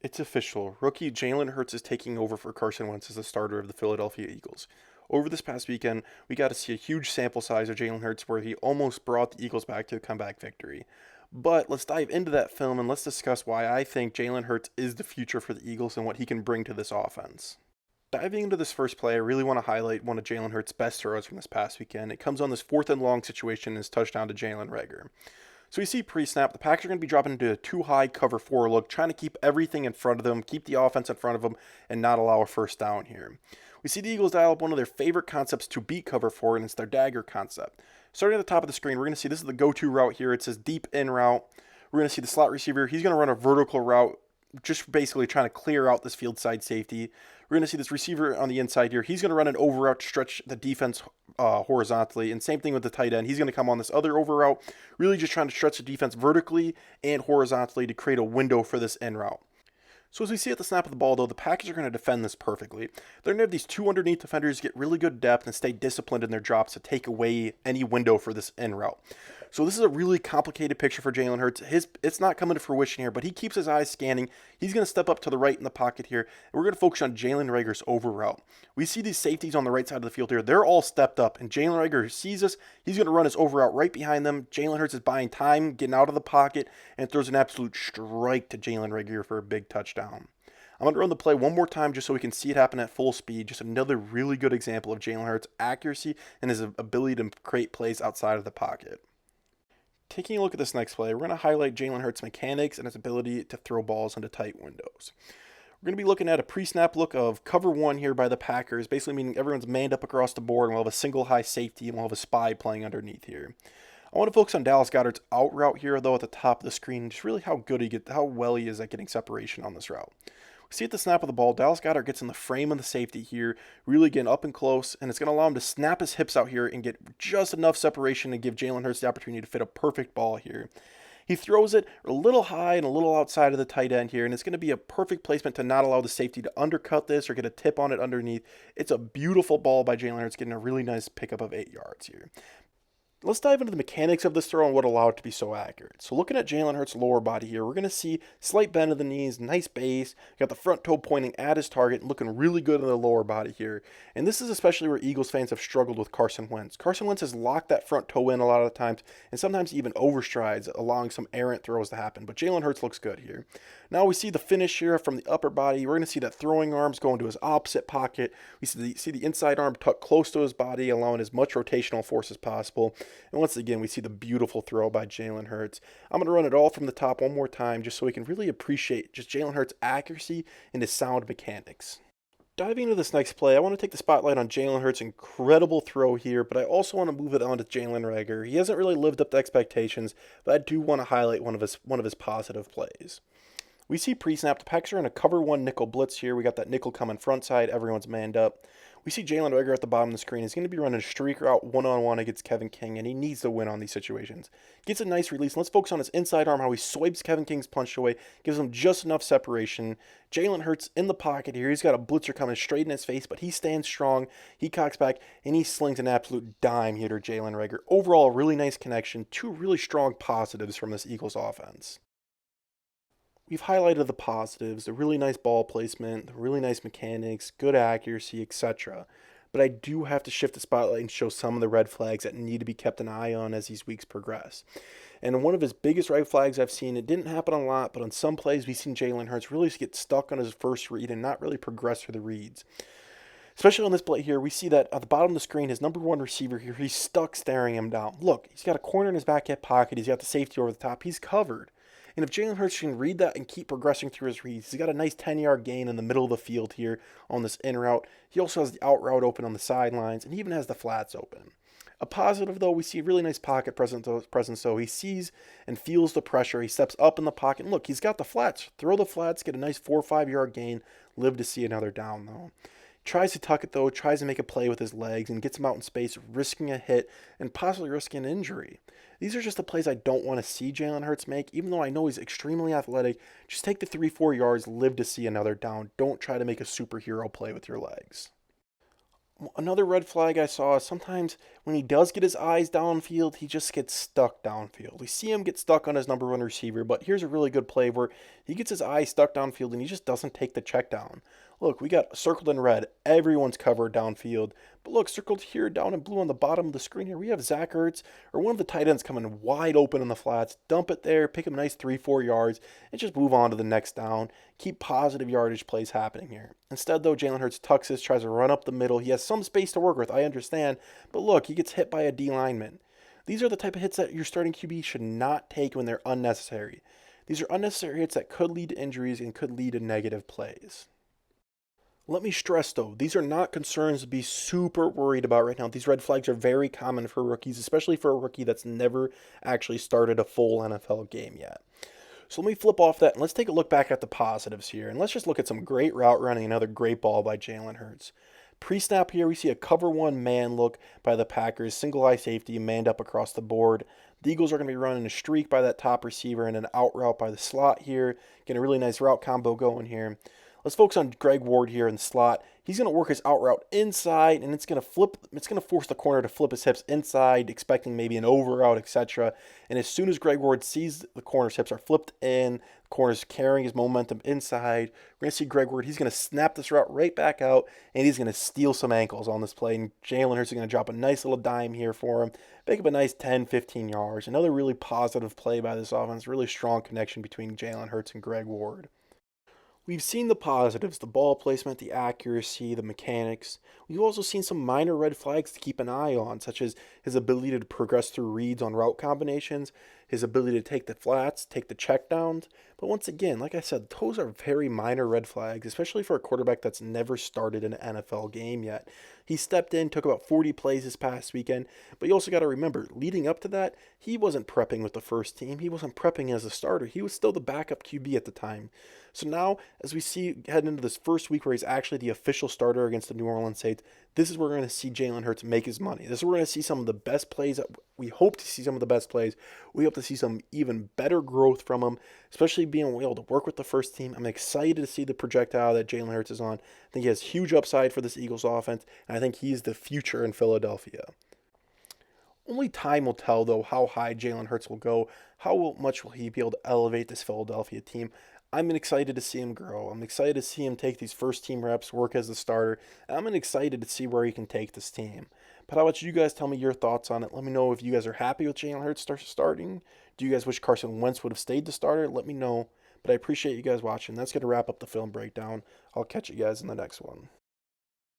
It's official. Rookie Jalen Hurts is taking over for Carson Wentz as the starter of the Philadelphia Eagles. Over this past weekend, we got to see a huge sample size of Jalen Hurts where he almost brought the Eagles back to a comeback victory. But let's dive into that film and let's discuss why I think Jalen Hurts is the future for the Eagles and what he can bring to this offense. Diving into this first play, I really want to highlight one of Jalen Hurts' best throws from this past weekend. It comes on this fourth and long situation and his touchdown to Jalen Reagor. So we see pre-snap, the Packers are going to be dropping into a too high cover four look, trying to keep everything in front of them, keep the offense in front of them, and not allow a first down here. We see the Eagles dial up one of their favorite concepts to beat cover four, and it's their dagger concept. Starting at the top of the screen, we're going to see this is the go-to route here. It says deep in route. We're going to see the slot receiver. He's going to run a vertical route, just basically trying to clear out this field side safety. We're going to see this receiver on the inside here. He's going to run an over route to stretch the defense horizontally. And same thing with the tight end. He's going to come on this other over route, really just trying to stretch the defense vertically and horizontally to create a window for this end route. So as we see at the snap of the ball, though, the Packers are going to defend this perfectly. They're going to have these two underneath defenders get really good depth and stay disciplined in their drops to take away any window for this end route. So this is a really complicated picture for Jalen Hurts. It's not coming to fruition here, but he keeps his eyes scanning. He's going to step up to the right in the pocket here, and we're going to focus on Jalen Reagor's over route. We see these safeties on the right side of the field here. They're all stepped up, and Jalen Reagor sees us. He's going to run his over route right behind them. Jalen Hurts is buying time, getting out of the pocket, and throws an absolute strike to Jalen Reagor for a big touchdown. I'm going to run the play one more time just so we can see it happen at full speed. Just another really good example of Jalen Hurts' accuracy and his ability to create plays outside of the pocket. Taking a look at this next play, we're going to highlight Jalen Hurts' mechanics and his ability to throw balls into tight windows. We're going to be looking at a pre-snap look of cover one here by the Packers, basically meaning everyone's manned up across the board and we'll have a single high safety and we'll have a spy playing underneath here. I want to focus on Dallas Goedert's out route here, though, at the top of the screen, just really how well he is at getting separation on this route. We see at the snap of the ball, Dallas Goedert gets in the frame of the safety here, really getting up and close, and it's going to allow him to snap his hips out here and get just enough separation to give Jalen Hurts the opportunity to fit a perfect ball here. He throws it a little high and a little outside of the tight end here, and it's going to be a perfect placement to not allow the safety to undercut this or get a tip on it underneath. It's a beautiful ball by Jalen Hurts, getting a really nice pickup of 8 yards here. Let's dive into the mechanics of this throw and what allowed it to be so accurate. So looking at Jalen Hurts' lower body here, we're going to see slight bend of the knees, nice base, got the front toe pointing at his target and looking really good in the lower body here. And this is especially where Eagles fans have struggled with Carson Wentz. Carson Wentz has locked that front toe in a lot of the times and sometimes even overstrides, allowing some errant throws to happen. But Jalen Hurts looks good here. Now we see the finish here from the upper body. We're going to see that throwing arms going to his opposite pocket. We see the inside arm tucked close to his body, allowing as much rotational force as possible. And once again, we see the beautiful throw by Jalen Hurts. I'm going to run it all from the top one more time just so we can really appreciate just Jalen Hurts' accuracy and his sound mechanics. Diving into this next play, I want to take the spotlight on Jalen Hurts' incredible throw here, but I also want to move it on to Jalen Reagor. He hasn't really lived up to expectations, but I do want to highlight one of his positive plays. We see pre-snap, the Packers are in a cover one nickel blitz here. We got that nickel coming front side, everyone's manned up. We see Jalen Reagor at the bottom of the screen. He's going to be running a streak route one-on-one against Kevin King, and he needs to win on these situations. Gets a nice release. Let's focus on his inside arm, how he swipes Kevin King's punch away, gives him just enough separation. Jalen Hurts in the pocket here. He's got a blitzer coming straight in his face, but he stands strong. He cocks back, and he slings an absolute dime here to Jalen Reagor. Overall, a really nice connection. Two really strong positives from this Eagles offense. We've highlighted the positives, the really nice ball placement, the really nice mechanics, good accuracy, etc. But I do have to shift the spotlight and show some of the red flags that need to be kept an eye on as these weeks progress. And one of his biggest red flags I've seen, it didn't happen a lot, but on some plays we've seen Jalen Hurts really get stuck on his first read and not really progress through the reads. Especially on this play here, we see that at the bottom of the screen, his number one receiver here, he's stuck staring him down. Look, he's got a corner in his back hip pocket, he's got the safety over the top, he's covered. And if Jalen Hurts can read that and keep progressing through his reads, he's got a nice 10-yard gain in the middle of the field here on this in route. He also has the out route open on the sidelines, and he even has the flats open. A positive, though, we see a really nice pocket presence, so he sees and feels the pressure. He steps up in the pocket, and look, he's got the flats. Throw the flats, get a nice 4 or 5 yard gain, live to see another down, though. Tries to tuck it, though, tries to make a play with his legs and gets him out in space, risking a hit and possibly risking an injury. These are just the plays I don't want to see Jalen Hurts make, even though I know he's extremely athletic. Just take the 3-4 yards, live to see another down. Don't try to make a superhero play with your legs. Another red flag I saw is sometimes when he does get his eyes downfield, he just gets stuck downfield. We see him get stuck on his number one receiver, but here's a really good play where he gets his eyes stuck downfield and he just doesn't take the check down. Look, we got circled in red. Everyone's covered downfield. But look, circled here down in blue on the bottom of the screen here, we have Zach Ertz or one of the tight ends coming wide open in the flats. Dump it there, pick him a nice 3-4 yards, and just move on to the next down. Keep positive yardage plays happening here. Instead, though, Jalen Hurts tucks his, tries to run up the middle. He has some space to work with, I understand. But look, he gets hit by a D lineman. These are the type of hits that your starting QB should not take when they're unnecessary. These are unnecessary hits that could lead to injuries and could lead to negative plays. Let me stress though, these are not concerns to be super worried about right now. These red flags are very common for rookies, especially for a rookie that's never actually started a full NFL game yet. So let me flip off that and let's take a look back at the positives here. And let's just look at some great route running, another great ball by Jalen Hurts. Pre-snap here, we see a cover one man look by the Packers, single high safety, manned up across the board. The Eagles are going to be running a streak by that top receiver and an out route by the slot here. Getting a really nice route combo going here. Let's focus on Greg Ward here in the slot. He's going to work his out route inside, and it's going to force the corner to flip his hips inside, expecting maybe an over route, etc. And as soon as Greg Ward sees the corner's hips are flipped in, the corner's carrying his momentum inside, we're going to see Greg Ward. He's going to snap this route right back out, and he's going to steal some ankles on this play. And Jalen Hurts is going to drop a nice little dime here for him, pick up a nice 10, 15 yards. Another really positive play by this offense, really strong connection between Jalen Hurts and Greg Ward. We've seen the positives, the ball placement, the accuracy, the mechanics. We've also seen some minor red flags to keep an eye on, such as his ability to progress through reads on route combinations, his ability to take the flats, take the checkdowns. But once again, like I said, those are very minor red flags, especially for a quarterback that's never started an NFL game yet. He stepped in, took about 40 plays this past weekend, but you also got to remember, leading up to that, he wasn't prepping with the first team. He wasn't prepping as a starter. He was still the backup QB at the time. So now, as we see heading into this first week where he's actually the official starter against the New Orleans Saints, this is where we're going to see Jalen Hurts make his money. This is where we're going to see some of the best plays. We hope to see some of the best plays. We hope to see some even better growth from him, especially being able to work with the first team. I'm excited to see the projectile that Jalen Hurts is on. I think he has huge upside for this Eagles offense, and I think he's the future in Philadelphia. Only time will tell, though, how high Jalen Hurts will go. How much will he be able to elevate this Philadelphia team? I'm excited to see him grow. I'm excited to see him take these first team reps, work as the starter, and I'm excited to see where he can take this team. But how about you guys tell me your thoughts on it? Let me know if you guys are happy with Jalen Hurts starting. Do you guys wish Carson Wentz would have stayed the starter? Let me know. But I appreciate you guys watching. That's going to wrap up the film breakdown. I'll catch you guys in the next one.